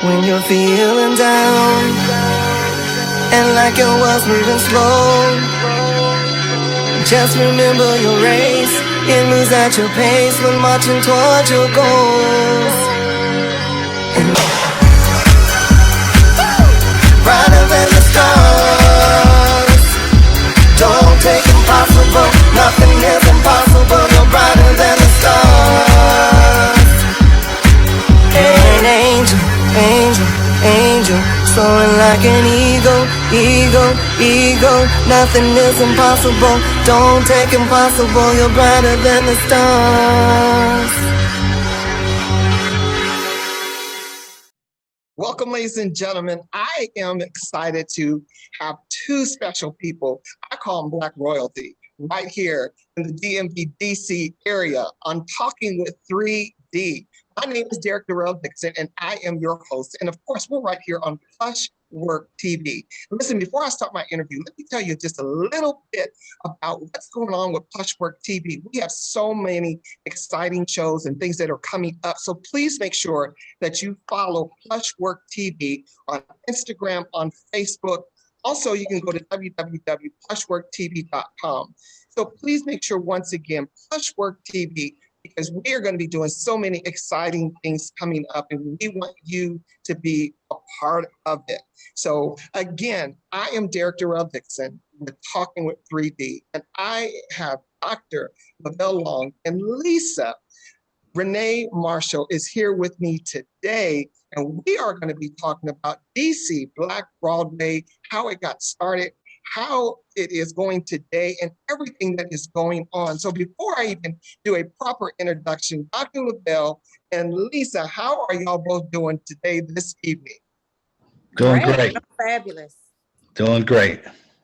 When you're feeling down and like your world's moving slow, just remember your race. It moves at your pace when marching towards your goals. And brighter than the stars. Don't take impossible. Nothing is impossible. You're brighter than the stars. An angel, angel, angel, soaring like an eagle, eagle, eagle. Nothing is impossible. Don't take impossible. You're brighter than the stars. Welcome, ladies and gentlemen. I am excited to have two special people. I call them Black Royalty right here in the DMV DC area. I'm talking with 3D. My name is Derek Darrell Dixon, and I am your host. And of course, we're right here on Plush Work TV. Listen, before I start my interview, let me tell you just a little bit about what's going on with Plush Work TV. We have so many exciting shows and things that are coming up. So please make sure that you follow Plush Work TV on Instagram, on Facebook. Also, you can go to www.plushworktv.com. So please make sure, once again, Plush Work TV, because we are going to be doing so many exciting things coming up, and we want you to be a part of it. So again, I am Derek Darrell Dixon. We're talking with 3D, and I have Dr. Lovail Long and Lisa. Renee Marshall is here with me today, and we are going to be talking about DC Black Broadway, how it got started, how it is going today, and everything that is going on. So before I even do a proper introduction, Dr. Lovail and Lisa, how are y'all both doing today, this evening? Doing great. Fabulous. Doing great.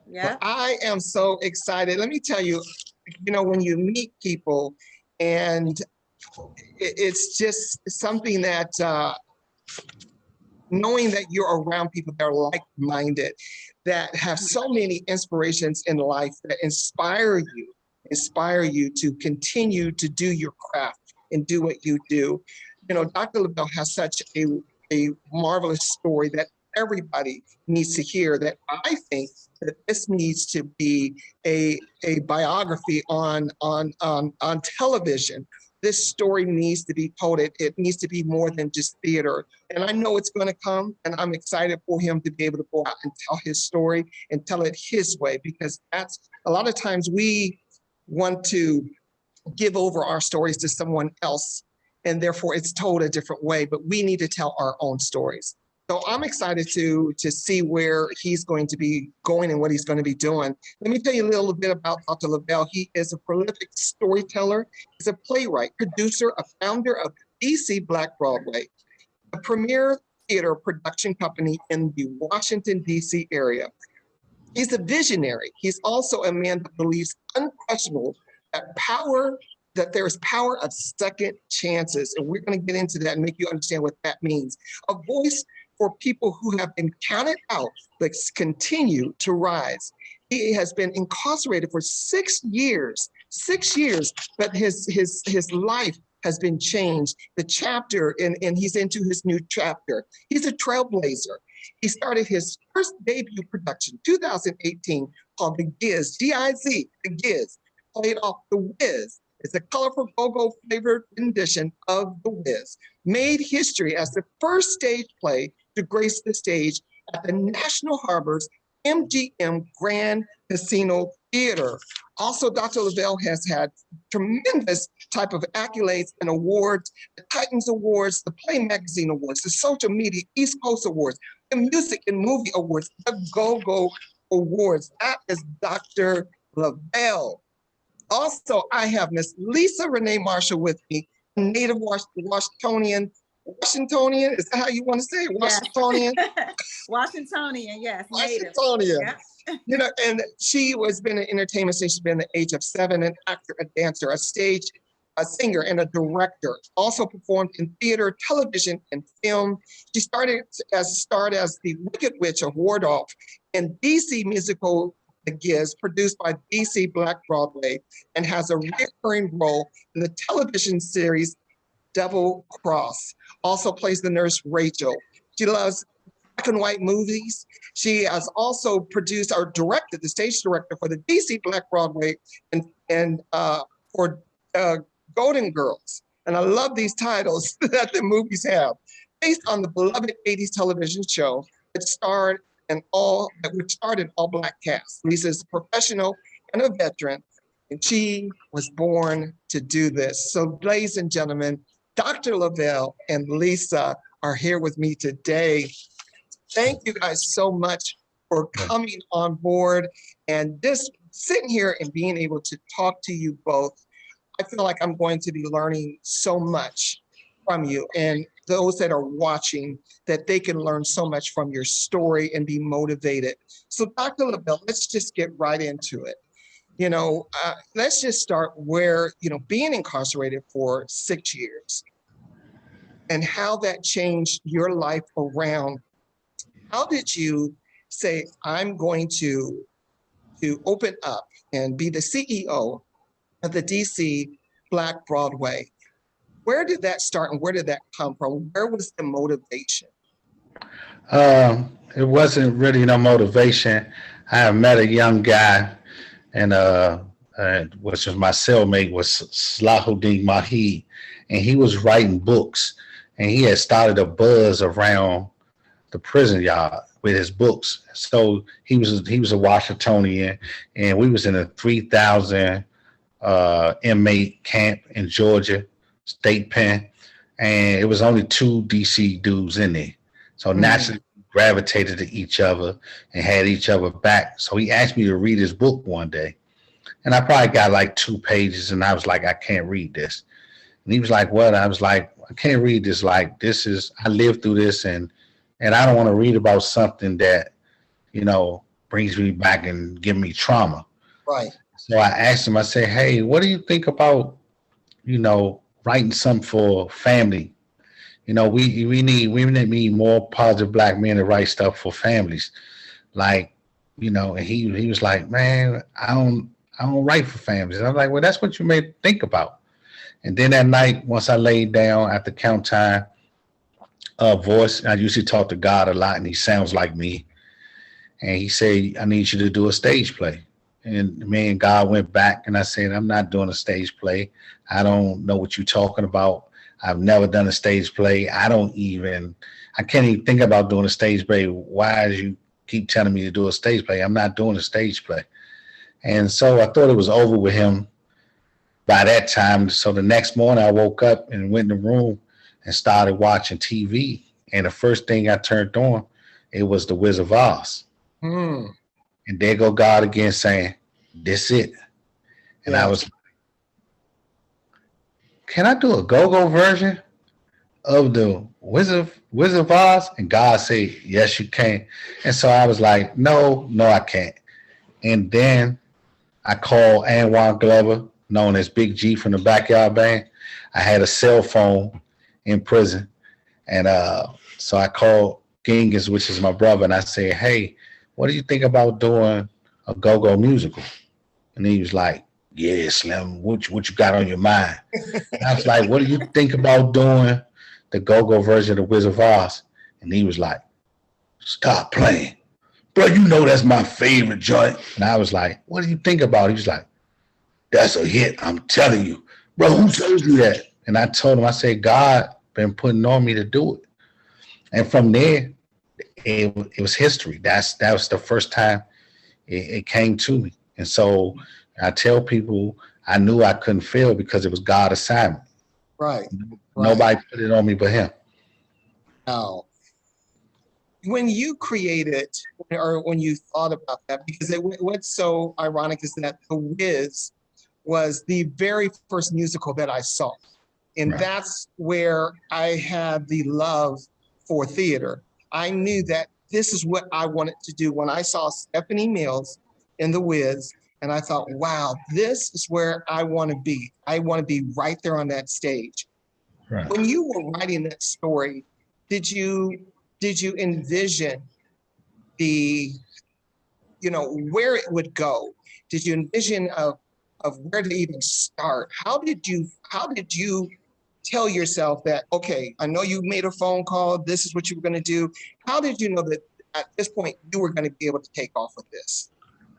Yeah. Well, I am so excited. Let me tell you, when you meet people, and it's just something that knowing that you're around people that are like-minded, that have so many inspirations in life that inspire you to continue to do your craft and do what you do. Dr. Lovail has such a marvelous story that everybody needs to hear, that I think that this needs to be a biography on television. This story needs to be told. It needs to be more than just theater. And I know it's going to come, and I'm excited for him to be able to go out and tell his story and tell it his way, because that's a lot of times we want to give over our stories to someone else, and therefore it's told a different way, but we need to tell our own stories. So I'm excited to see where he's going to be going and what he's going to be doing. Let me tell you a little bit about Dr. Lovail. He is a prolific storyteller. He's a playwright, producer, a founder of DC Black Broadway, a premier theater production company in the Washington, D.C. area. He's a visionary. He's also a man that believes unquestionable that there is power of second chances. And we're going to get into that and make you understand what that means. A voice for people who have been counted out but continue to rise. He has been incarcerated for 6 years, but his life has been changed. The chapter, and he's into his new chapter. He's a trailblazer. He started his first debut production, 2018, called The Giz, G-I-Z, The Giz, played off The Wiz. It's a colorful go-go flavored rendition of The Wiz. Made history as the first stage play to grace the stage at the National Harbor's MGM Grand Casino Theater. Also, Dr. Lovail has had tremendous type of accolades and awards: the Titans Awards, the Play Magazine Awards, the Social Media East Coast Awards, the Music and Movie Awards, the Go-Go Awards. That is Dr. Lovail. Also, I have Miss Lisa Renee Marshall with me, a native Washingtonian. Washingtonian, is that how you want to say it? Washingtonian? Washingtonian, yes. Washingtonian. Yeah. And she has been in entertainment since she's been the age of 7, an actor, a dancer, a singer, and a director. Also performed in theater, television, and film. She started as the Wicked Witch of Wardolph in DC musical The Giz, produced by DC Black Broadway, and has a recurring role in the television series Double Cross. Also plays the nurse Rachel She loves black and white movies. She has also produced or directed, the stage director for the DC Black Broadway and for Golden Girls. And I love these titles that the movies have. Based on the beloved 80s television show that which starred in all black cast. Lisa's a professional and a veteran, and she was born to do this. So, ladies and gentlemen, Dr. Lovail and Lisa are here with me today. Thank you guys so much for coming on board and just sitting here and being able to talk to you both. I feel like I'm going to be learning so much from you, and those that are watching, that they can learn so much from your story and be motivated. So Dr. Lovail, let's just get right into it. Let's just start where, being incarcerated for 6 years and how that changed your life around. How did you say, I'm going to open up and be the CEO of the DC Black Broadway? Where did that start and where did that come from? Where was the motivation? It wasn't really no motivation. I had met a young guy, and which was my cellmate, was Salahuddin Mahi, and he was writing books, and he had started a buzz around the prison yard with his books. So he was a Washingtonian, and we was in a 3,000 inmate camp in Georgia State Pen, and it was only 2 DC dudes in there. So naturally we gravitated to each other and had each other back. So he asked me to read his book one day, and I probably got like 2 pages, and I was like, I can't read this. And he was like, what? I was like, I can't read this. Like, I lived through this, and I don't want to read about something that, brings me back and give me trauma. Right. So I asked him, I said, hey, what do you think about, writing something for family? We need more positive black men to write stuff for families. Like, and he was like, man, I don't write for families. And I'm like, well, that's what you may think about. And then that night, once I laid down at the count time, voice, I usually talk to God a lot, and he sounds like me. And he said, I need you to do a stage play. And me and God went back, and I said, I'm not doing a stage play. I don't know what you're talking about. I've never done a stage play. I can't even think about doing a stage play. Why do you keep telling me to do a stage play? I'm not doing a stage play. And so I thought it was over with him by that time. So the next morning I woke up and went in the room and started watching TV. And the first thing I turned on, it was The Wizard of Oz. And there go God again saying, this it. And I was like, can I do a go-go version of the Wizard of Oz? And God said, yes, you can. And so I was like, no, I can't. And then I called Anwan Glover, known as Big G from the Backyard Band. I had a cell phone in prison. And so I called Genghis, which is my brother, and I said, hey, what do you think about doing a go-go musical? And he was like, yeah, Slim, what you got on your mind? And I was like, what do you think about doing the go-go version of Wizard of Oz? And he was like, stop playing. Bro, that's my favorite joint. And I was like, what do you think about it? He was like, that's a hit, I'm telling you. Bro, who told you that? And I told him, I said, God been putting on me to do it. And from there, it was history. That was the first time it came to me. And so I tell people I knew I couldn't fail because it was God's assignment. Right. Nobody put it on me but him. Now, when you created or when you thought about that, because what's so ironic is that The Wiz was the very first musical that I saw. And that's where I had the love for theater. I knew that this is what I wanted to do when I saw Stephanie Mills in The Wiz. And I thought, wow, this is where I want to be. I want to be right there on that stage. Right. When you were writing that story, did you envision where it would go? Did you envision of where to even start? How did you tell yourself that, okay, I know you made a phone call, this is what you were going to do? How did you know that at this point you were going to be able to take off with this?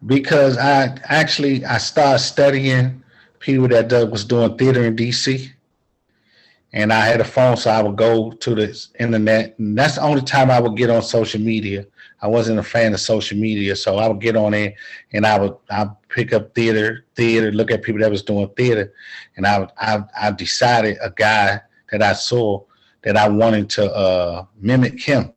Because I started studying people that was doing theater in DC, and I had a phone, so I would go to the internet, and that's the only time I would get on social media. I wasn't a fan of social media, so I would get on there, and I pick up theater, look at people that was doing theater, and I decided a guy that I saw that I wanted to mimic him.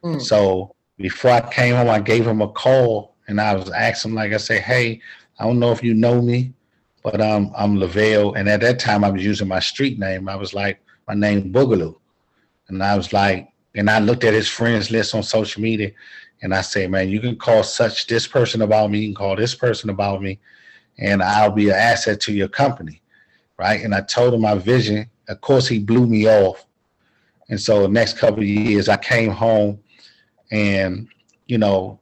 Mm. So before I came home, I gave him a call, and I was asking him, like I say, hey, I don't know if you know me, but I'm Lovail. And at that time, I was using my street name. I was like, my name Boogaloo. And I was like, and I looked at his friends list on social media, and I say, man, you can call this person about me, you can call this person about me, and I'll be an asset to your company, right? And I told him my vision. Of course, he blew me off. And so the next couple of years, I came home, and,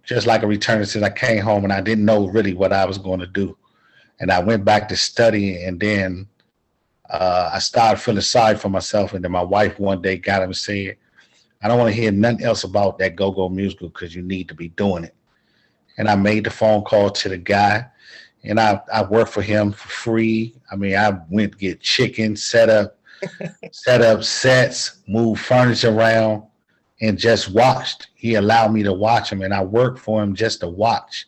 just like a return to, I came home and I didn't know really what I was going to do. And I went back to study, and then I started feeling sorry for myself. And then my wife one day got him and said, I don't want to hear nothing else about that go-go musical because you need to be doing it. And I made the phone call to the guy, and I worked for him for free. I mean, I went to get chicken, set up sets, move furniture around, and just watched. He allowed me to watch him, and I worked for him just to watch.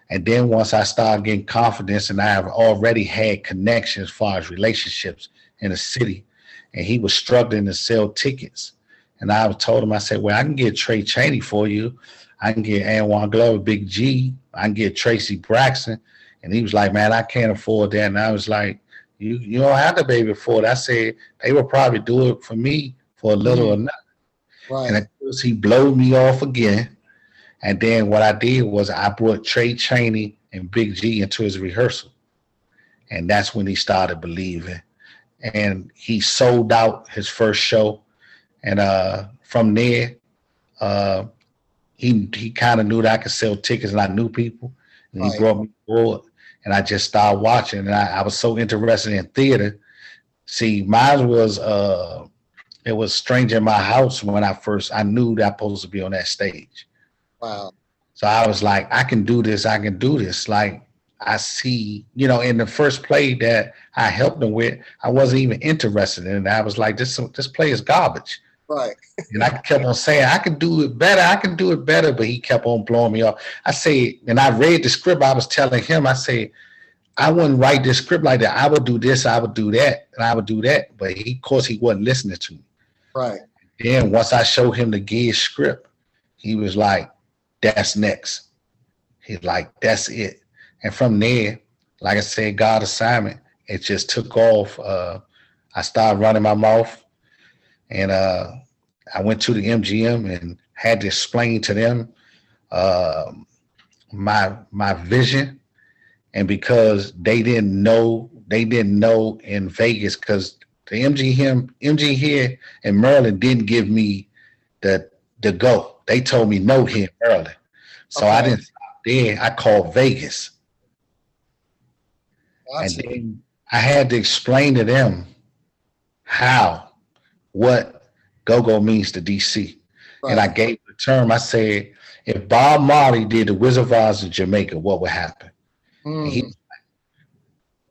And then once I started getting confidence, and I have already had connections as far as relationships in the city, and he was struggling to sell tickets. And I told him, I said, well, I can get Trey Chaney for you. I can get Anwan Glover, Big G. I can get Tracy Braxton. And he was like, man, I can't afford that. And I was like, you don't have to baby afford it. I said, they will probably do it for me for a little or nothing. Right. And of course, he blowed me off again. And then what I did was I brought Trey Chaney and Big G into his rehearsal. And that's when he started believing. And he sold out his first show. And from there, he kind of knew that I could sell tickets, and I knew people. And he brought me forward, and I just started watching. And I was so interested in theater. See, mine was it was Stranger in My House when I knew that I was supposed to be on that stage. Wow. So I was like, I can do this. Like, I see, in the first play that I helped him with, I wasn't even interested in it. I was like, this play is garbage. Right. And I kept on saying, I can do it better. But he kept on blowing me off. I say, and I read the script. I was telling him, I say, I wouldn't write this script like that. I would do this, I would do that, and I would do that. But of course, he wasn't listening to me. Right. Then once I showed him the gig script, he was like, that's next. He's like, that's it. And from there, like I said, God assignment, it just took off. I started running my mouth, and I went to the MGM and had to explain to them my vision. And because they didn't know in Vegas, because the MG here in Maryland didn't give me the go. They told me no here in Maryland. So I didn't stop there. I called Vegas. Gotcha. And then I had to explain to them what go-go means to DC. Right. And I gave the term. I said, if Bob Marley did the Wizard of Oz in Jamaica, what would happen? And he was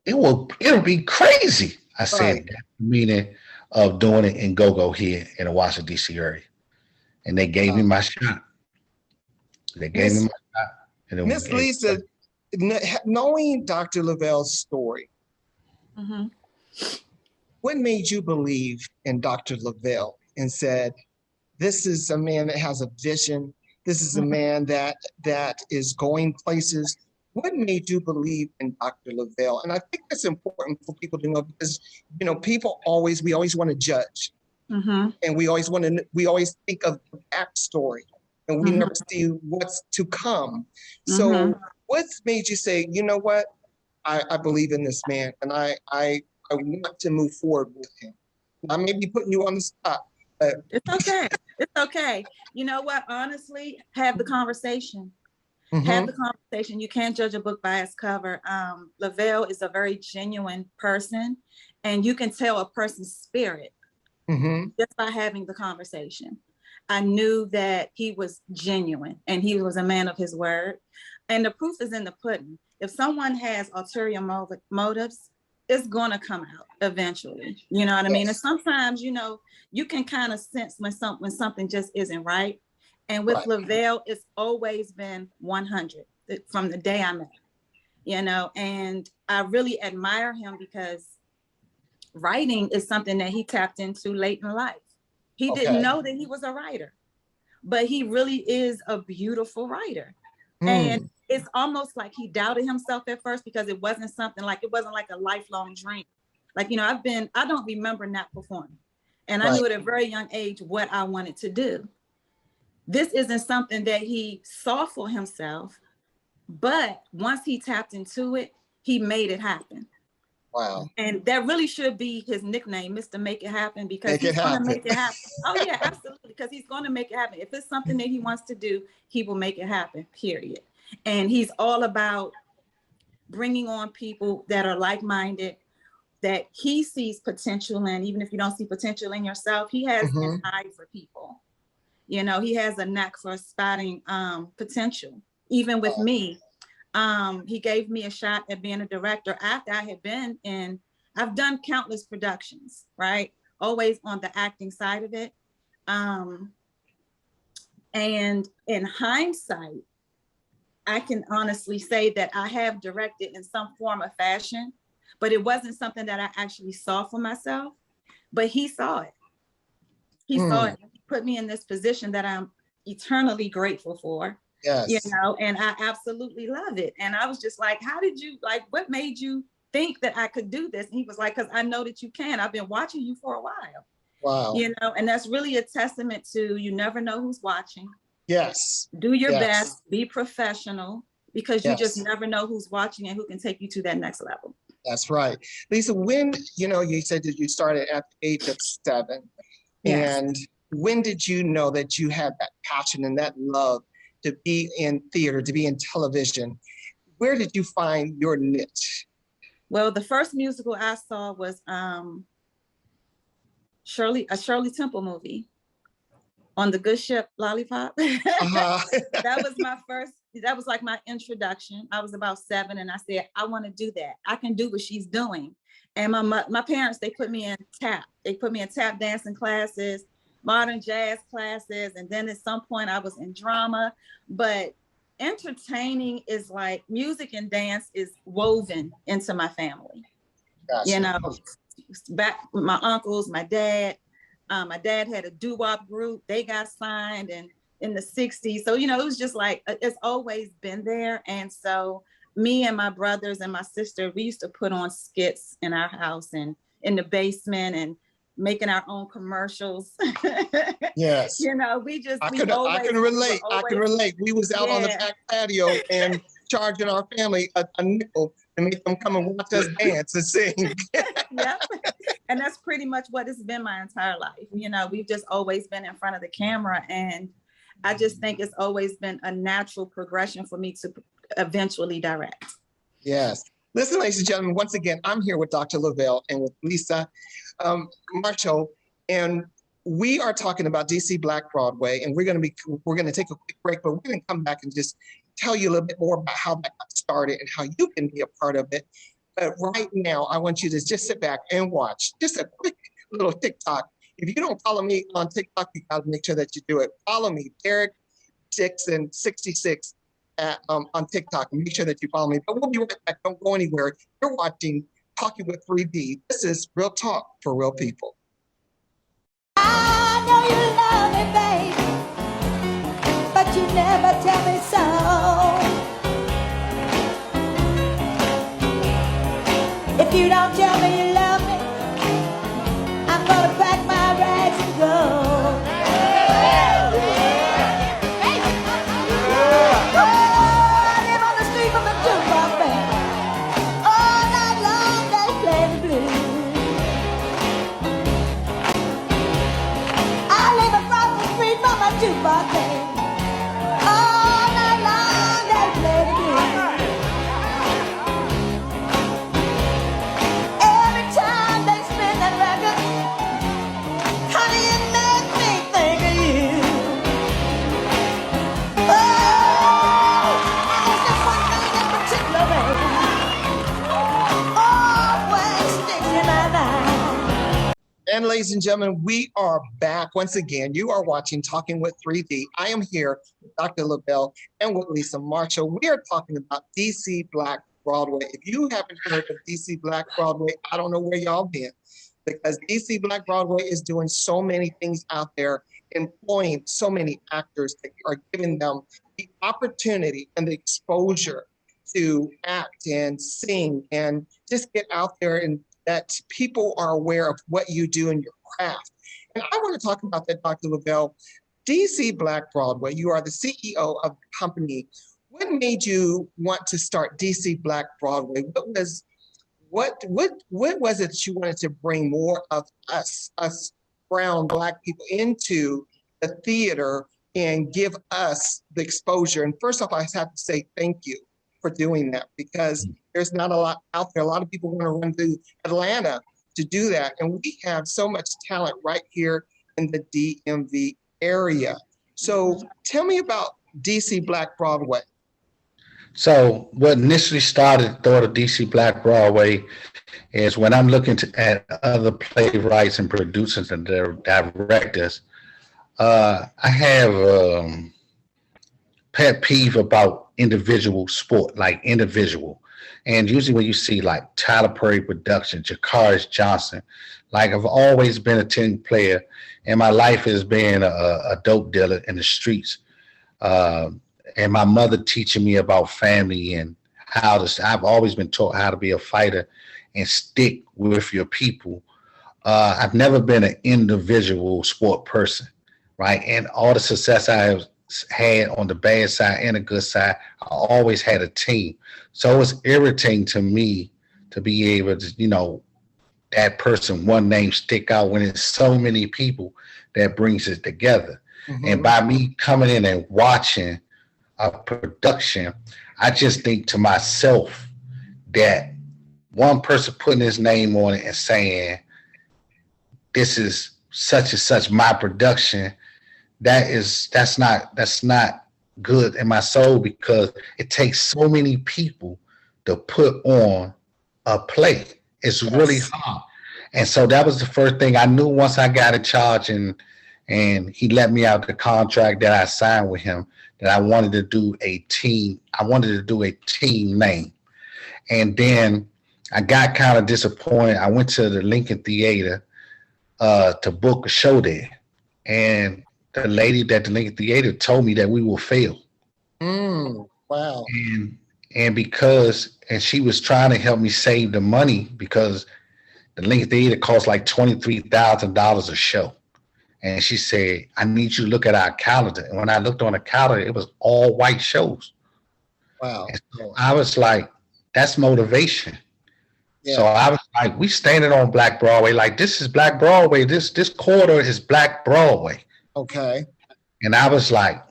like, it'll be crazy. I said, that's the meaning of doing it in go-go here in the Washington, D.C. area. And they gave me my shot. Miss Lisa, knowing Dr. Lovail's story, what made you believe in Dr. Lovail and said, this is a man that has a vision. This is a man that is going places. What made you believe in Dr. Lovail? And I think that's important for people to know, because, people we always want to judge. And we always think of the backstory, and we never see what's to come. So what's made you say, you know what? I believe in this man, and I want to move forward with him. I may be putting you on the spot. It's okay. It's okay. You know what? Honestly, have the conversation. Have the conversation. You can't judge a book by its cover. Lovail is a very genuine person, And you can tell a person's spirit just by having the conversation. I knew that he was genuine and he was a man of his word. And the proof is in the pudding. If someone has ulterior motives, it's going to come out eventually. You know what I mean? And sometimes, you know, you can kind of sense when something just isn't right. And with Lovail, it's always been 100 from the day I met him, you know, and I really admire him because writing is something that he tapped into late in life. He didn't know that he was a writer, but he really is a beautiful writer. And it's almost like he doubted himself at first because it wasn't like a lifelong dream. Like, you know, I don't remember not performing. And I knew at a very young age what I wanted to do. This isn't something that he saw for himself, but once he tapped into it, he made it happen. Wow. And that really should be his nickname, Mr. Make It Happen, because he's going to make it happen. Oh yeah, absolutely. Because he's going to make it happen. If it's something that he wants to do, he will make it happen, period. And he's all about bringing on people that are like-minded, that he sees potential in. Even if you don't see potential in yourself, he has an eye for people. You know, he has a knack for spotting potential. Even with me, he gave me a shot at being a director after I had been in, I've done countless productions, right? Always on the acting side of it. And in hindsight, I can honestly say that I have directed in some form of fashion, but it wasn't something that I actually saw for myself, but he saw it. He saw it. He put me in this position that I'm eternally grateful for. Yes. You know, and I absolutely love it. And I was just like, what made you think that I could do this? And he was like, because I know that you can. I've been watching you for a while. Wow. You know, and that's really a testament to, you never know who's watching. Yes. Do your best, be professional, because you just never know who's watching and who can take you to that next level. That's right. Lisa, when, you know, you said that you started at the age of 7. Yes. And when did you know that you had that passion and that love to be in theater, to be in television? Where did you find your niche? Well, the first musical I saw was a Shirley Temple movie on the Good Ship Lollipop. That was like my introduction. I was about 7 and I said, I want to do that. I can do what she's doing. And my parents, they put me in tap. They put me in tap dancing classes, modern jazz classes. And then at some point I was in drama, but entertaining is like music and dance is woven into my family. Gotcha. You know, back with my uncles, my dad had a doo-wop group. They got signed and in the 60s. So, you know, it was just like, it's always been there. And so me and my brothers and my sister, we used to put on skits in our house and in the basement and making our own commercials. Yes. You know, I can relate. We was out on the back patio and charging our family a nickel to make them come and watch us dance and sing. Yep. And that's pretty much what it's been my entire life. You know, we've just always been in front of the camera. And I just think it's always been a natural progression for me to eventually direct. Yes. Listen, ladies and gentlemen, once again, I'm here with Dr. Lovail and with Lisa Marshall, and we are talking about DC Black Broadway, and we're going to take a quick break, but we're going to come back and just tell you a little bit more about how that got started and how you can be a part of it. But right now, I want you to just sit back and watch just a quick little TikTok. If you don't follow me on TikTok, you got to make sure that you do it. Follow me, Derek Dixon 66 on TikTok. Make sure that you follow me. But we'll be right back. Don't go anywhere. You're watching Talking with 3D. This is Real Talk for Real People. I know you love me, babe, but you never tell me so. If you don't tell me you love me, I'm gonna pack my rags and go. I live on the street from the jukebox band. All night long they play the blues. I live across the street from a jukebox band. All night long they play the blues. And ladies and gentlemen, we are back once again. You are watching Talking with 3D. I am here with Dr. Lovail and with Lisa Marshall. We are talking about DC Black Broadway. If you haven't heard of DC Black Broadway, I don't know where y'all been, because DC Black Broadway is doing so many things out there, employing so many actors that are giving them the opportunity and the exposure to act and sing and just get out there, and that people are aware of what you do in your craft. And I want to talk about that, Dr. Lovail. DC Black Broadway, you are the CEO of the company. What made you want to start DC Black Broadway? What was it that you wanted to bring more of us brown Black people into the theater and give us the exposure? And first off, I have to say thank you for doing that, because there's not a lot out there. A lot of people want to run to Atlanta to do that. And we have so much talent right here in the DMV area. So tell me about DC Black Broadway. So what initially started the thought of DC Black Broadway is when I'm looking at other playwrights and producers and their directors, I have pet peeve about individual sport, like individual. And usually when you see like Tyler Perry production, Jakaris Johnson, like I've always been a team player, and my life has been a dope dealer in the streets. And my mother teaching me about family and I've always been taught how to be a fighter and stick with your people. I've never been an individual sport person, right? And all the success I have had on the bad side and the good side, I always had a team. So it's irritating to me to be able to, that person, one name stick out when it's so many people that brings it together. Mm-hmm. And by me coming in and watching a production, I just think to myself that one person putting his name on it and saying, this is such and such my production, that's not good in my soul, because it takes so many people to put on a play. It's really hard. And so that was the first thing I knew once I got in charge and he let me out the contract that I signed with him, that I wanted to do a team. I wanted to do a team name. And then I got kind of disappointed. I went to the Lincoln Theater to book a show there. And the lady at the Lincoln Theater told me that we will fail. Wow. And she was trying to help me save the money, because the Lincoln Theater costs like $23,000 a show. And she said, I need you to look at our calendar. And when I looked on the calendar, it was all white shows. Wow. And so I was like, that's motivation. Yeah. So I was like, we standing on Black Broadway. Like, this is Black Broadway. This quarter is Black Broadway. Okay. And I was like,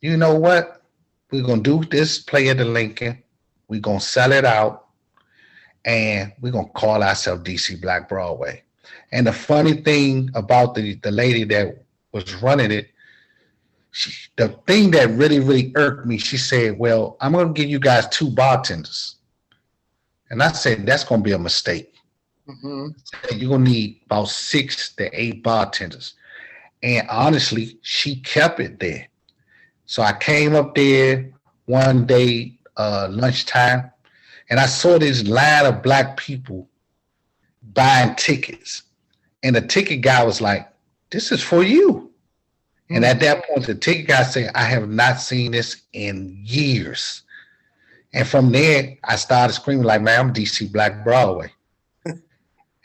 you know what? We're going to do this play at the Lincoln. We're going to sell it out. And we're going to call ourselves DC Black Broadway. And the funny thing about the lady that was running it, the thing that really, really irked me, she said, well, I'm going to give you guys 2 bartenders. And I said, that's going to be a mistake. Mm-hmm. You're going to need about 6 to 8 bartenders. And honestly, she kept it there. So I came up there one day, lunchtime, and I saw this line of Black people buying tickets. And the ticket guy was like, this is for you. Mm-hmm. And at that point, the ticket guy said, I have not seen this in years. And from there, I started screaming like, man, I'm DC Black Broadway.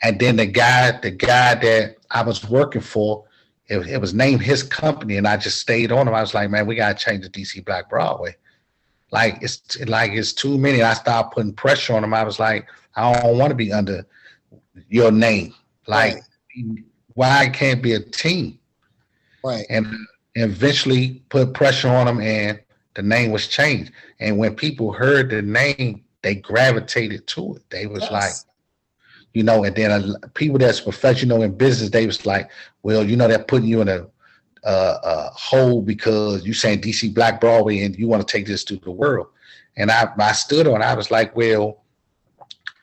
And then the guy that I was working for, it was named his company, and I just stayed on him. I was like, man, we got to change the DC Black Broadway. It's too many. I started putting pressure on him. I was like, I don't want to be under your name. Like, why I can't be a team? Right. And eventually put pressure on them, and the name was changed. And when people heard the name, they gravitated to it. They was like, and then people that's professional in business, they was like, well, they're putting you in a hole because you saying DC Black Broadway and you want to take this to the world. And I stood on it. I was like, well,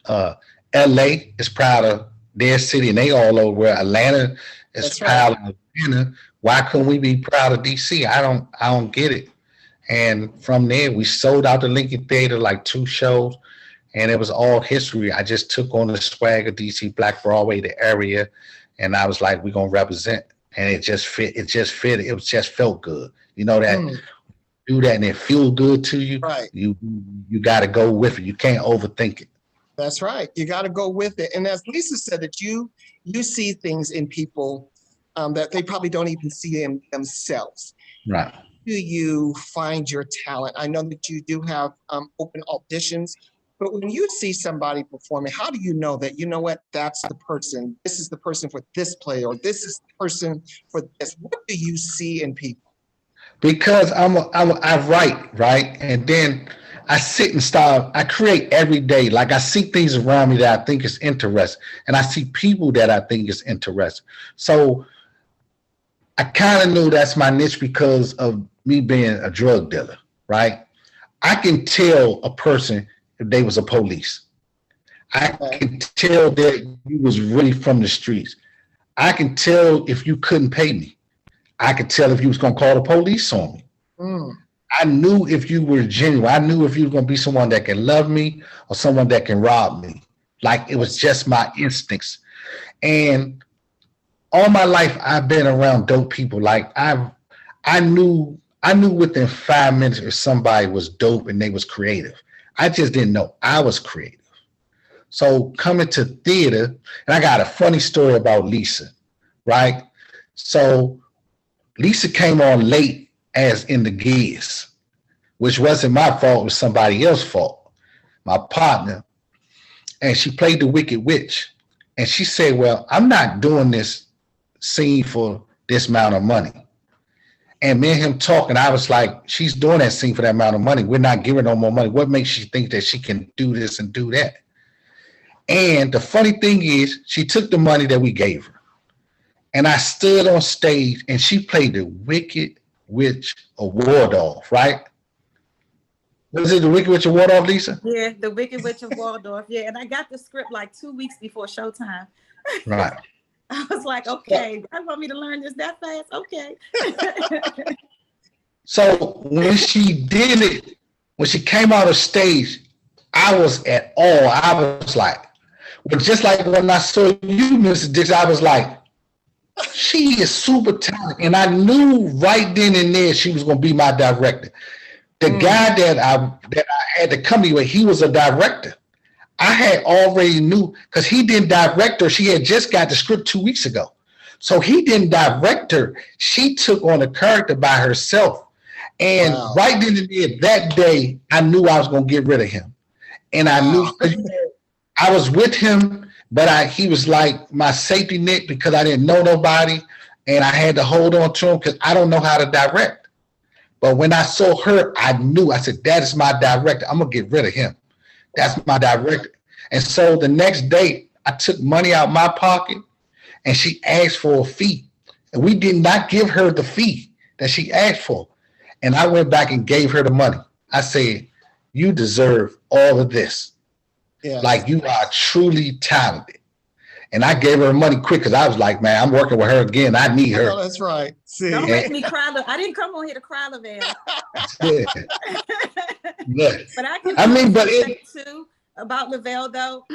LA is proud of their city, and they all over. Where Atlanta is That's right. proud of Atlanta. Why couldn't we be proud of DC? I don't get it. And from there, we sold out the Lincoln Theater like 2 shows, and it was all history. I just took on the swag of DC Black Broadway, the area, and I was like, we're gonna represent. And it just fit. It just fit. It was just felt good. You know that do that and it feel good to you. Right. You got to go with it. You can't overthink it. That's right. You got to go with it. And as Lisa said, that you see things in people that they probably don't even see in themselves. Right. Do you find your talent? I know that you do have open auditions, but when you see somebody performing, how do you know that, you know what, that's the person, this is the person for this play, or this is the person for this? What do you see in people? Because I write, right? And then I sit and start, I create every day. Like I see things around me that I think is interesting. And I see people that I think is interesting. So I kind of knew that's my niche because of me being a drug dealer, right? I can tell a person if they was a police. I can tell that you was really from the streets. I can tell if you couldn't pay me. I could tell if you was going to call the police on me. I knew if you were genuine. I knew if you were going to be someone that can love me or someone that can rob me. Like it was just my instincts. And all my life, I've been around dope people. Like I knew within 5 minutes if somebody was dope and they was creative. I just didn't know I was creative. So coming to theater, and I got a funny story about Lisa, right? So Lisa came on late as in the Gears, which wasn't my fault, it was somebody else's fault, my partner. And she played the Wicked Witch. And she said, well, I'm not doing this scene for this amount of money. And me and him talking, I was like, she's doing that scene for that amount of money. We're not giving her no more money. What makes you think that she can do this and do that? And the funny thing is, she took the money that we gave her. And I stood on stage and she played the Wicked Witch of Waldorf, right? Was it the Wicked Witch of Waldorf, Lisa? Yeah, the Wicked Witch of Waldorf. Yeah, and I got the script like 2 weeks before showtime. Right. I was like, okay, I want me to learn this that fast? Okay. So when she did it, when she came out of stage, I was at awe. I was like, well, just like when I saw you, Mr. Dix, I was like, she is super talented. And I knew right then and there she was going to be my director. The guy that I had the company with, he was a director. I had already knew because he didn't direct her. She had just got the script 2 weeks ago. So he didn't direct her. She took on the character by herself. And right then and there, that day, I knew I was going to get rid of him. And I knew I was with him, but he was like my safety net because I didn't know nobody. And I had to hold on to him because I don't know how to direct. But when I saw her, I knew. I said, that is my director. I'm going to get rid of him. That's my director. And so the next day, I took money out of my pocket and she asked for a fee. And we did not give her the fee that she asked for. And I went back and gave her the money. I said, you deserve all of this. Yeah. Like you are truly talented. And I gave her money quick because I was like, man, I'm working with her again. I need her. Oh, that's right. See. Don't make me cry. I didn't come on here to cry, Lovail. Yeah. But I can say too about Lovail though,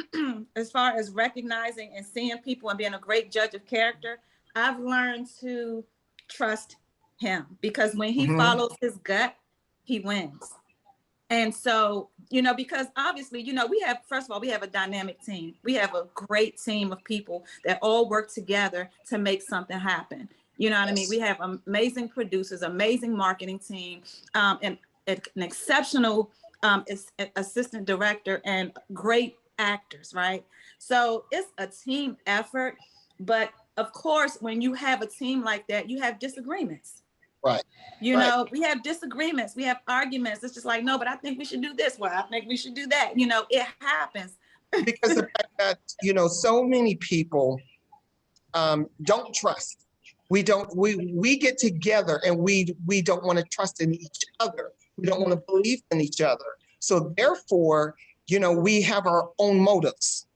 as far as recognizing and seeing people and being a great judge of character, I've learned to trust him because when he follows his gut, he wins. And so, because obviously, we have, first of all, we have a dynamic team. We have a great team of people that all work together to make something happen. You know what I mean? We have amazing producers, amazing marketing team, and an exceptional assistant director and great actors, right? So it's a team effort. But of course, when you have a team like that, you have disagreements. Right. We have disagreements, we have arguments. It's just like, no, but I think we should do this. Well, I think we should do that. It happens. Because the fact that, so many people don't trust. We get together and we don't want to trust in each other. We don't want to believe in each other. So therefore, we have our own motives.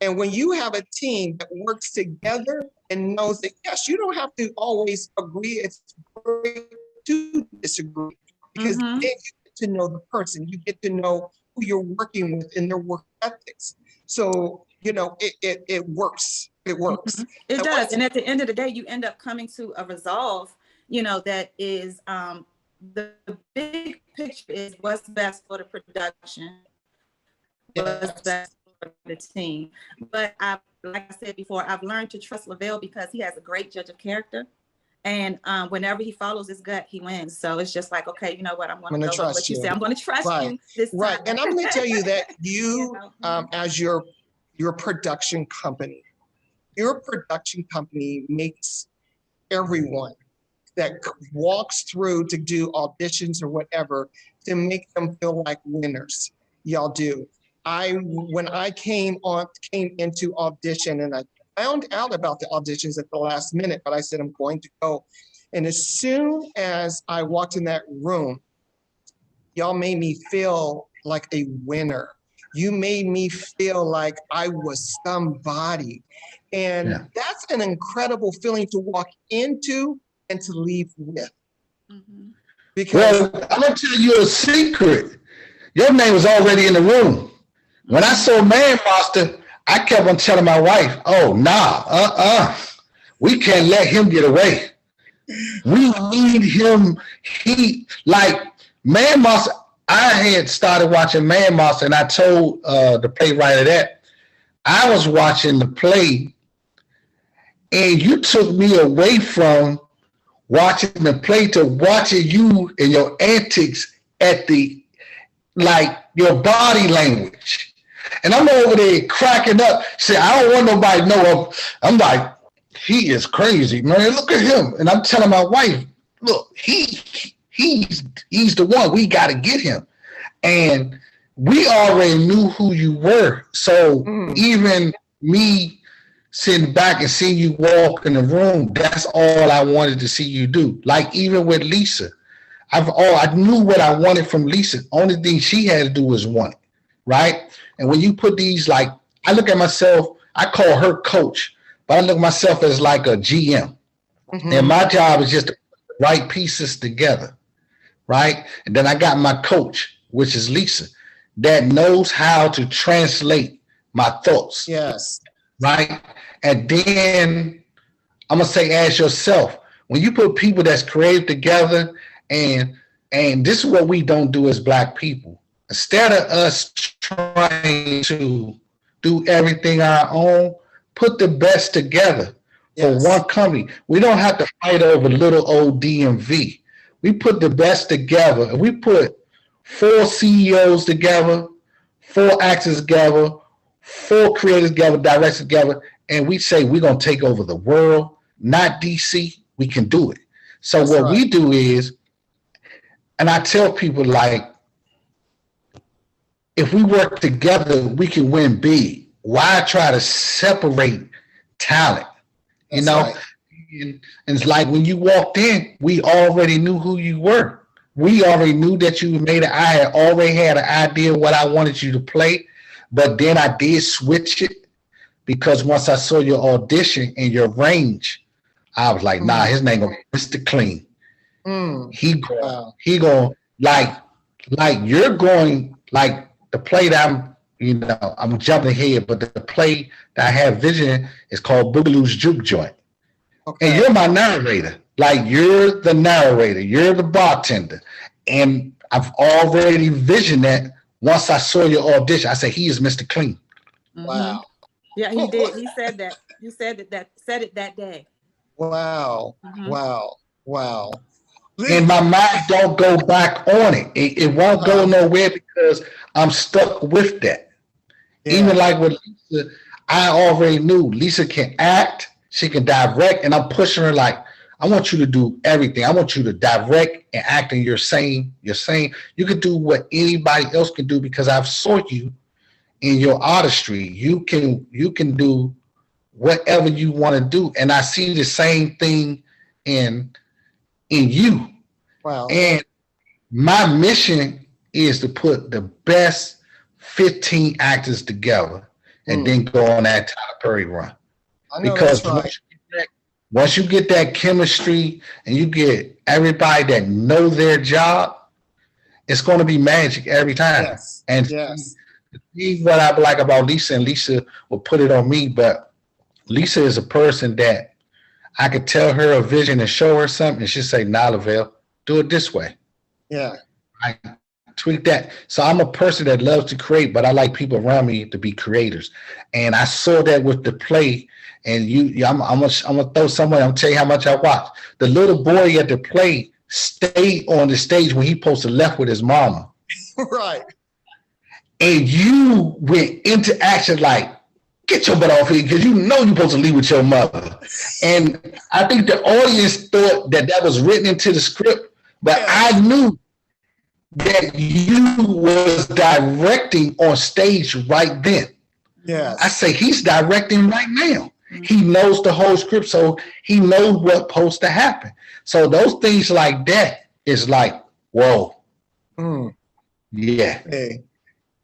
And when you have a team that works together and knows that, yes, you don't have to always agree. It's great to disagree because then you get to know the person. You get to know who you're working with and their work ethics. So, you know, it works. It works. It does. And at the end of the day, you end up coming to a resolve, you know, that is the big picture is what's best for the production, what's best for the team. But like I said before, I've learned to trust Lovail because he has a great judge of character. And whenever he follows his gut, he wins. So it's just like, okay, you know what? I'm going to go with what you say. I'm going to trust you this time. Right. And I'm going to tell you that you, as your production company, your production company makes everyone that walks through to do auditions or whatever to make them feel like winners. Y'all do. When I came into audition and I found out about the auditions at the last minute, but I said, I'm going to go. And as soon as I walked in that room, y'all made me feel like a winner. You made me feel like I was somebody. And that's an incredible feeling to walk into and to leave with. Because I'm going to tell you a secret. Your name was already in the room. When I saw Man Monster, I kept on telling my wife, oh, nah, we can't let him get away. We need him. Like Man Monster, I had started watching Man Monster, and I told the playwright that I was watching the play, and you took me away from watching the play to watching you and your antics at your body language. And I'm over there cracking up. Say, I don't want nobody to know. I'm like, he is crazy, man. Look at him. And I'm telling my wife, look, he's the one. We got to get him. And we already knew who you were. So even me sitting back and seeing you walk in the room, that's all I wanted to see you do. Like even with Lisa, I knew what I wanted from Lisa. Only thing she had to do was want it, right? And when you put these, like, I look at myself, I call her coach, but I look at myself as like a GM. And my job is just to put the right pieces together, right? And then I got my coach, which is Lisa, that knows how to translate my thoughts. Yes. Right? And then I'm going to say, ask yourself, when you put people that's creative together, and this is what we don't do as Black people. Instead of us trying to do everything our own, put the best together for one company. We don't have to fight over little old DMV. We put the best together. And we put 4 CEOs together, 4 actors together, 4 creators together, directors together, and we say we're going to take over the world, not DC. We can do it. So that's what we do is, and I tell people, like, if we work together, we can win big. Why try to separate talent? You know, and it's like when you walked in, we already knew who you were. We already knew that you made it. I had already had an idea what I wanted you to play, but then I did switch it because once I saw your audition and your range, I was like, nah, his name is Mr. Clean. He going like you're going like the play that I'm jumping ahead, but the play that I have vision is called Boogaloo's Juke Joint. Okay. And you're my narrator. Like you're the narrator, you're the bartender. And I've already visioned that once I saw your audition. I said, he is Mr. Clean. Wow. Yeah, he did. He said that. You said it that day. Wow. Wow. And my mind don't go back on it. It won't go nowhere because I'm stuck with that. Yeah. Even like with Lisa, I already knew Lisa can act, she can direct, and I'm pushing her like, I want you to do everything. I want you to direct and act, and you're saying you can do what anybody else can do because I've saw you in your artistry. You can do whatever you want to do, and I see the same thing in you. Wow. And my mission is to put the best 15 actors together and then go on that Tyler Perry run. I know Because that's right. once you get that chemistry and you get everybody that know their job, it's going to be magic every time. Yes. And Yes. see what I like about Lisa, and Lisa will put it on me, but Lisa is a person that I could tell her a vision and show her something, and she'll say, nah, Lovail, do it this way. Yeah. I tweak that. So I'm a person that loves to create, but I like people around me to be creators. And I saw that with the play. And I'm gonna throw somewhere. I'm gonna tell you how much I watched. The little boy at the play stayed on the stage when he supposed to left with his mama. Right. And you went into action like, get your butt off here, because you know you're supposed to leave with your mother. And I think the audience thought that was written into the script, but I knew that you was directing on stage right then. Yes. I say he's directing right now. He knows the whole script, so he knows what's supposed to happen. So those things like that is like, whoa. Yeah. Hey.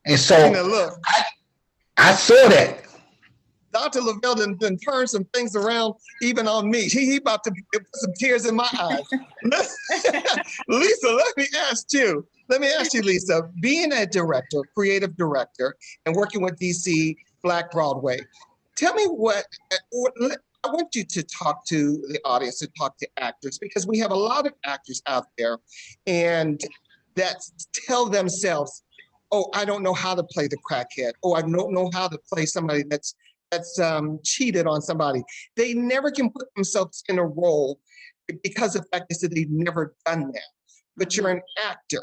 And so look, I saw that. Dr. Lovail done turned some things around even on me. He about to put some tears in my eyes. Lisa, let me ask you, Lisa, being a director, creative director, and working with DC Black Broadway, tell me what I want you to talk to the audience, to talk to actors, because we have a lot of actors out there and that tell themselves, oh, I don't know how to play the crackhead. Oh, I don't know how to play somebody that's cheated on somebody. They never can put themselves in a role because of the fact that they've never done that. But you're an actor.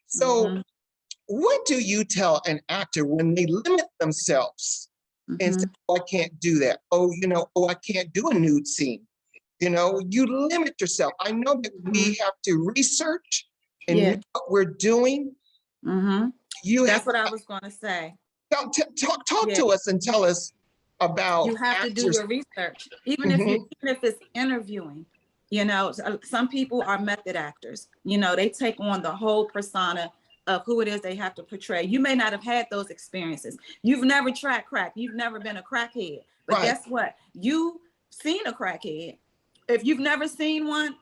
So what do you tell an actor when they limit themselves and say, oh, I can't do that. Oh, I can't do a nude scene. You limit yourself. I know that we have to research and know what we're doing. That's what I was going to say. Talk to us and tell us about. You have to do your research, even if it's interviewing. Some people are method actors. They take on the whole persona of who it is they have to portray. You may not have had those experiences. You've never tried crack. You've never been a crackhead. But guess what? You've seen a crackhead. If you've never seen one,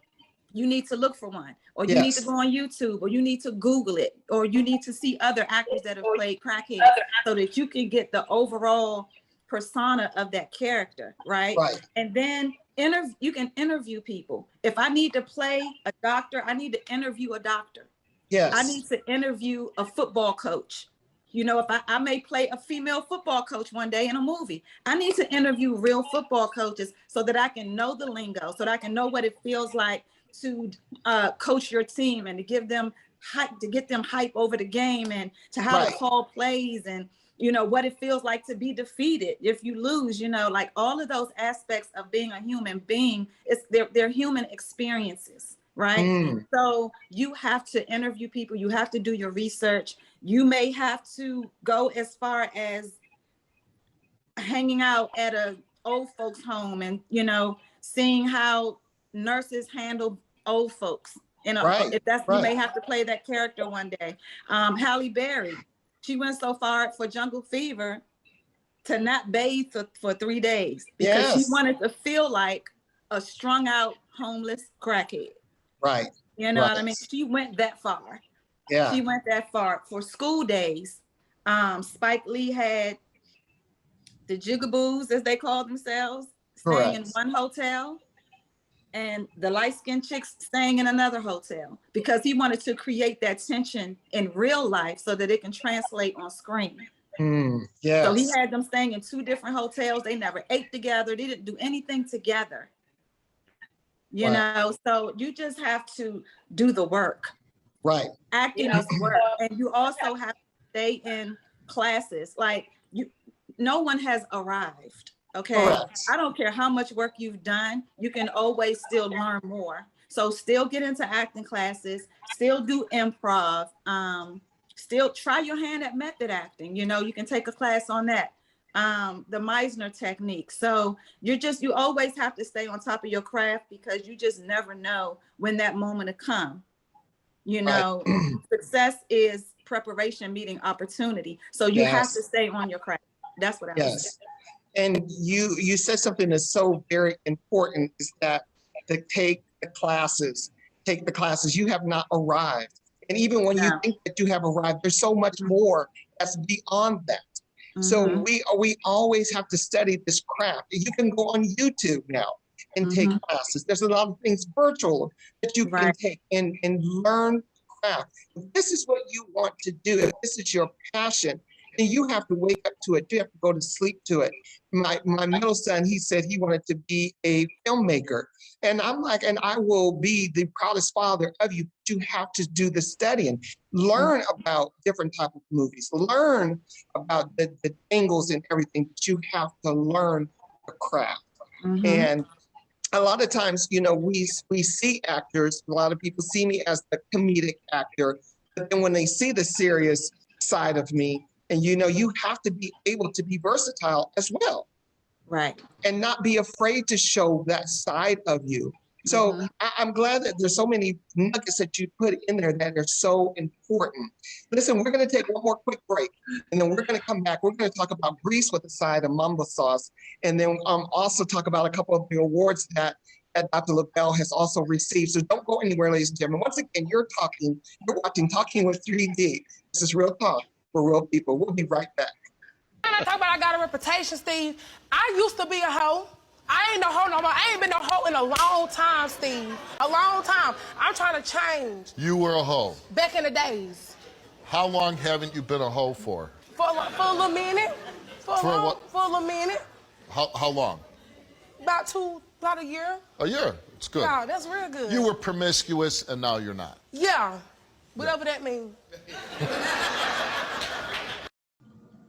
you need to look for one, or you need to go on YouTube, or you need to Google it, or you need to see other actors that have played crackheads so that you can get the overall persona of that character, right? And then you can interview people. If I need to play a doctor, I need to interview a doctor. I need to interview a football coach. If I may play a female football coach one day in a movie, I need to interview real football coaches so that I can know the lingo, so that I can know what it feels like to coach your team and to give them hype, to get them hype over the game, and to how to call plays, and what it feels like to be defeated if you lose, like all of those aspects of being a human being, they're human experiences, right? So you have to interview people, you have to do your research. You may have to go as far as hanging out at a old folks home and seeing how nurses handle old folks. If that's you may have to play that character one day. Halle Berry, she went so far for Jungle Fever to not bathe for 3 days because she wanted to feel like a strung out homeless crackhead. You know what I mean? She went that far. She went that far. For School Days, Spike Lee had the Jigaboos, as they call themselves, staying in one hotel, and the light-skinned chicks staying in another hotel, because he wanted to create that tension in real life so that it can translate on screen. So he had them staying in 2 different hotels. They never ate together. They didn't do anything together. So you just have to do the work. Acting is work. And you also have to stay in classes. Like no one has arrived. Okay. I don't care how much work you've done, you can always still learn more. So still get into acting classes, still do improv, still try your hand at method acting. You can take a class on that. The Meisner technique. So you always have to stay on top of your craft, because you just never know when that moment will come. Success is preparation meeting opportunity. So you have to stay on your craft. That's what I was saying. Yes. And you said something that's so very important is that to take the classes. Take the classes. You have not arrived. And even when you No. think that you have arrived, there's so much more that's beyond that. So Mhm. we always have to study this craft. You can go on YouTube now and take classes. There's a lot of things virtual that you can Right. take and learn craft. If this is what you want to do, if this is your passion, then you have to wake up to it. You have to go to sleep to it. My middle son, he said he wanted to be a filmmaker. And I'm like, and I will be the proudest father of you. But you have to do the studying, learn about different type of movies, learn about the angles and everything. But you have to learn the craft. And a lot of times, you know, we see actors, a lot of people see me as the comedic actor, but then when they see the serious side of me, and you know, you have to be able to be versatile as well. Right. And not be afraid to show that side of you. So I'm glad that there's so many nuggets that you put in there that are so important. Listen, we're going to take one more quick break, and then we're going to come back. We're going to talk about grease with a side of mamba sauce, and then also talk about a couple of the awards that Dr. Lovail has also received. So don't go anywhere, ladies and gentlemen. Once again, you're watching Talking with 3D. This is Real Talk for Real People. We'll be right back. I talk about I got a reputation, Steve. I used to be a hoe. I ain't no hoe no more. I ain't been no hoe in a long time, Steve. A long time. I'm trying to change. You were a hoe. Back in the days. How long haven't you been a hoe for? For a little minute. For a little minute. How long? About a year. A year. It's good. Wow, that's real good. You were promiscuous and now you're not. Yeah. Whatever that means.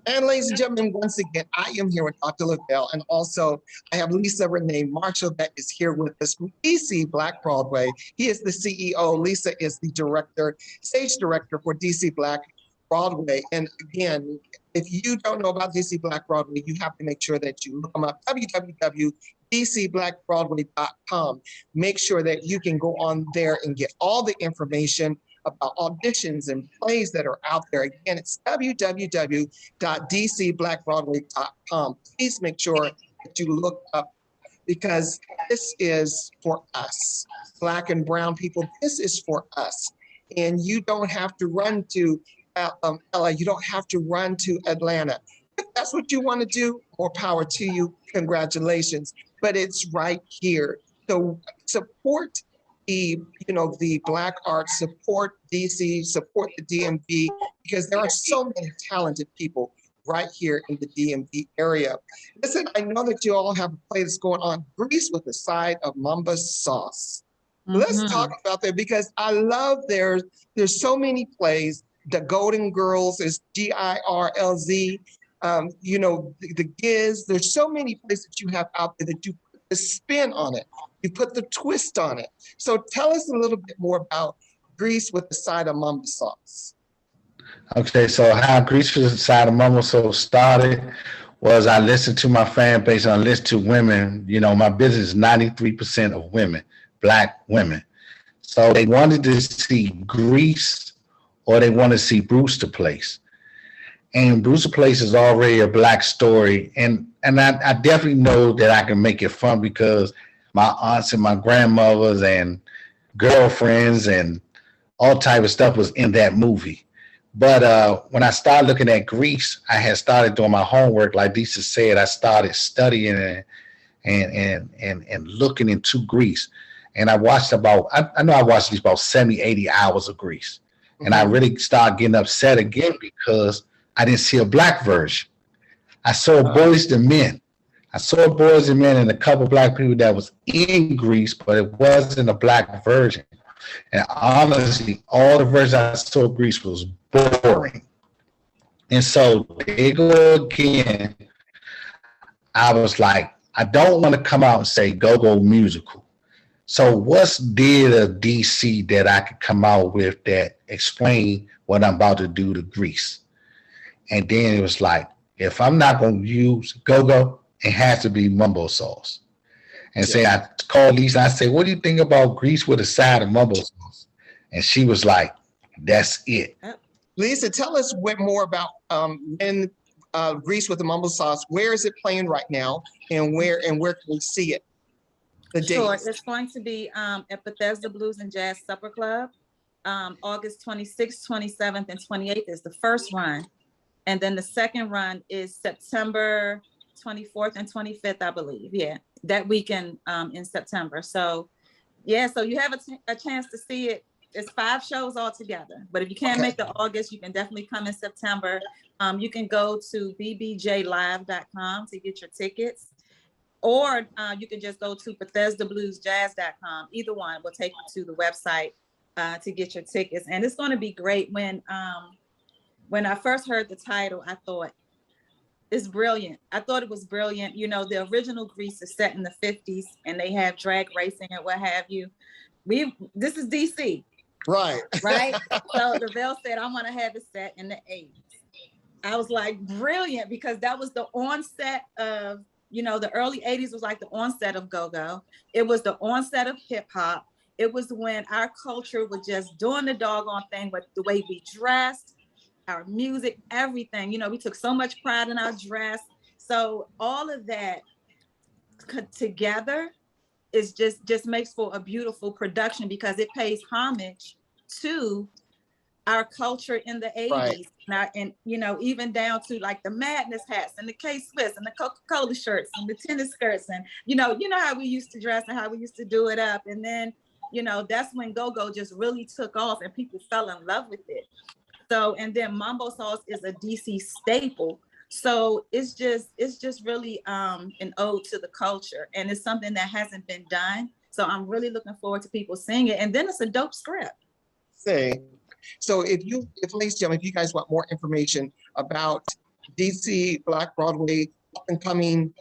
And ladies and gentlemen, once again, I am here with Dr. Lovail, and also I have Lisa Renee Marshall that is here with us from DC Black Broadway. He is the CEO. Lisa is the director, stage director for DC Black Broadway. And again, if you don't know about DC Black Broadway, you have to make sure that you look them up, www.dcblackbroadway.com. Make sure that you can go on there and get all the information about auditions and plays that are out there. Again, it's www.dcblackbroadway.com. Please make sure that you look up, because this is for us, Black and brown people. This is for us. And you don't have to run to LA. You don't have to run to Atlanta. If that's what you want to do, more power to you. Congratulations. But it's right here. So support the Black arts, support DC, support the DMV, because there are so many talented people right here in the DMV area. Listen, I know that you all have a play that's going on, grease with a side of mamba sauce. Let's talk about that, because I love there's so many plays. The Golden Girls is GIRLZ. The Giz. There's so many plays that you have out there that you put the spin on it. You put the twist on it. So tell us a little bit more about grease with the side of mamba sauce. Okay, so how Grease with the Side of Mamba Sauce started was I listened to my fan base, and I listened to women. You know, my business is 93% of women, Black women. So they wanted to see Grease, or they wanted to see Brewster Place. And Brewster Place is already a Black story. And I definitely know that I can make it fun, because my aunts and my grandmothers and girlfriends and all type of stuff was in that movie. But when I started looking at Grease, I had started doing my homework. Like Lisa said, I started studying and looking into Grease. And I watched I know I watched at least about 70, 80 hours of Grease. And I really started getting upset again because I didn't see a Black version. I saw Boys to Men. I saw Boys and Men and a couple of Black people that was in Grease, but it wasn't a Black version. And honestly, all the versions I saw of Grease was boring. And so there you go again. I was like, I don't want to come out and say go musical. So what's did a DC that I could come out with that explain what I'm about to do to Grease? And then it was like, if I'm not going to use go, it has to be mumbo sauce. And say, I called Lisa, I said, what do you think about Grease with a side of mumbo sauce? And she was like, that's it. Lisa, tell us more about when Grease with the Mumble Sauce. Where is it playing right now, and where can we see it? The Sure, dates. it's going to be at Bethesda Blues and Jazz Supper Club. August 26th, 27th, and 28th is the first run. And then the second run is September 24th and 25th, I believe. Yeah, that weekend in September. So, yeah, so you have a chance to see it. It's 5 shows all together. But if you can't make the August, you can definitely come in September. You can go to bbjlive.com to get your tickets. Or you can just go to BethesdaBluesJazz.com. Either one will take you to the website to get your tickets. And it's going to be great. When I first heard the title, I thought, it's brilliant. I thought it was brilliant. You know, the original Grease is set in the 50s and they have drag racing and what have you. This is DC. Right. Right? So Lovail said, I want to have it set in the 80s. I was like, brilliant, because that was the onset of, you know, the early 80s was like the onset of go-go. It was the onset of hip hop. It was when our culture was just doing the doggone thing with the way we dressed, our music, everything. You know, we took so much pride in our dress. So all of that together is just makes for a beautiful production, because it pays homage to our culture in the 80s. Right. And you know, even down to like the Madness hats and the K-Swiss and the Coca-Cola shirts and the tennis skirts, and you know how we used to dress and how we used to do it up. And then, you know, that's when go-go just really took off and people fell in love with it. So, and then Mambo Sauce is a DC staple. So it's just really an ode to the culture, and it's something that hasn't been done. So I'm really looking forward to people seeing it. And then it's a dope script. So if ladies and gentlemen, if you guys want more information about DC Black Broadway up and coming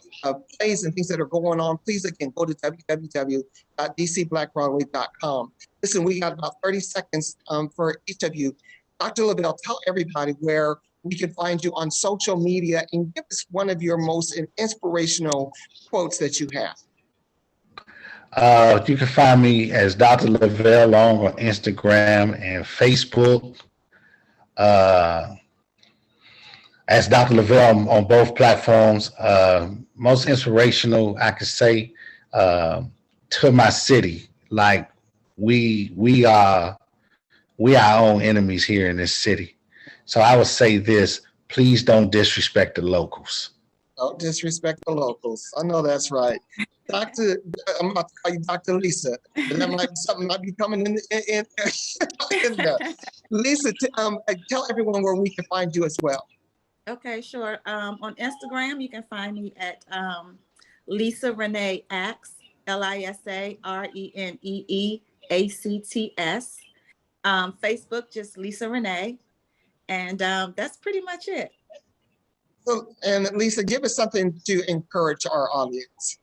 plays and things that are going on, please again go to www.dcblackbroadway.com. Listen, we got about 30 seconds for each of you. Dr. Lovail, tell everybody where we can find you on social media, and give us one of your most inspirational quotes that you have. You can find me as Dr. Lovail Long on Instagram and Facebook. As Dr. Lovail on both platforms. Most inspirational, I could say, to my city. Like we are our own enemies here in this city. So I would say this: please don't disrespect the locals. Don't disrespect the locals. I know that's right. I'm about to call you Dr. Lisa. And that might be something might be coming in there. Lisa, tell everyone where we can find you as well. Okay, sure. On Instagram, you can find me at Lisa Renee Acts, LisaReneeActs. Facebook, just Lisa Renee. And that's pretty much it. So, and Lisa, give us something to encourage our audience.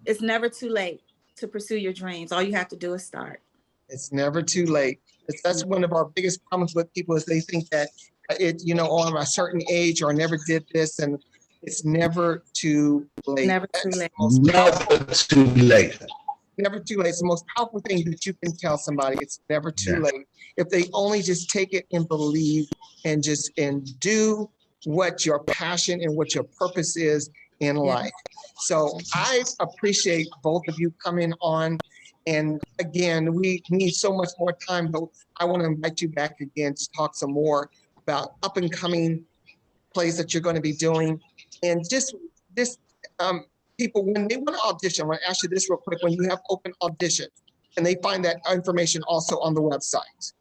It's never too late to pursue your dreams. All you have to do is start. It's never too late. That's one of our biggest problems with people, is they think that I'm a certain age or I never did this, and it's never too late. Never too late. Never too late. Never too late. It's the most powerful thing that you can tell somebody. It's never too late. If they only just take it and believe and do what your passion and what your purpose is in life. So I appreciate both of you coming on. And again, we need so much more time, but I want to invite you back again to talk some more about up and coming plays that you're going to be doing. And just this, people, when they want to audition, I want to ask you this real quick: when you have open auditions, and they find that information also on the website?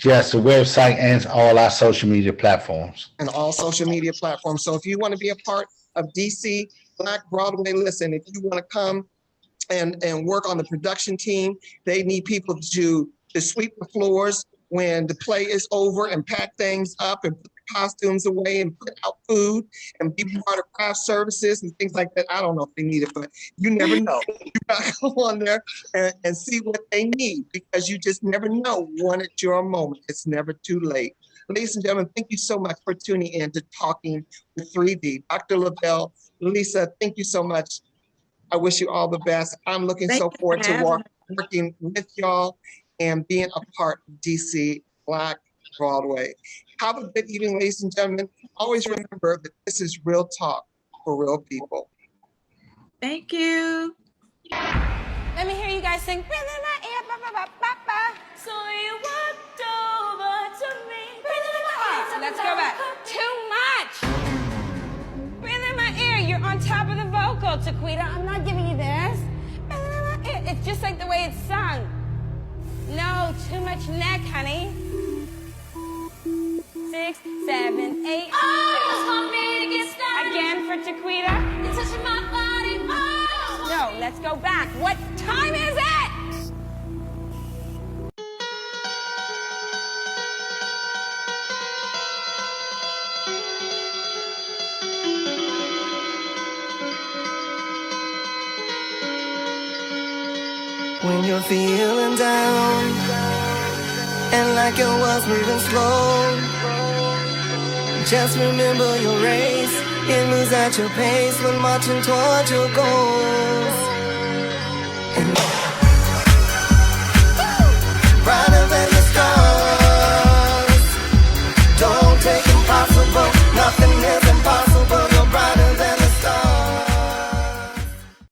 Yes, the website and all our social media platforms. And all social media platforms. So if you want to be a part of DC Black Broadway, listen, if you want to come and work on the production team, they need people to sweep the floors when the play is over, and pack things up and put the costumes away and put out food and be part of craft services and things like that. I don't know if they need it, but you never know. You gotta go on there and see what they need, because you just never know when it's your moment. It's never too late. Ladies and gentlemen, thank you so much for tuning in to Talking with 3D. Dr. Lovail, Lisa, thank you so much. I wish you all the best. I'm looking so forward to working with y'all and being a part of DC Black Broadway. Have a good evening, ladies and gentlemen. Always remember that this is real talk for real people. Thank you. Let me hear you guys sing. Breathe in my ear, ba ba ba ba ba. So you walked over to me. Breathe in my ear. Let's go back. Too much. Breathe in my ear. You're on top of the vocal, Taquita. I'm not giving you this. Breathe in my ear. It's just like the way it's sung. No, too much neck, honey. 6, 7, 8. Oh, you just want me to get started. Again for Taquita. You're touching my body. Oh, No, let's go back. What time is it? When you're feeling down and like your world's moving slow, just remember your race. You lose at your pace when marching towards your goals. And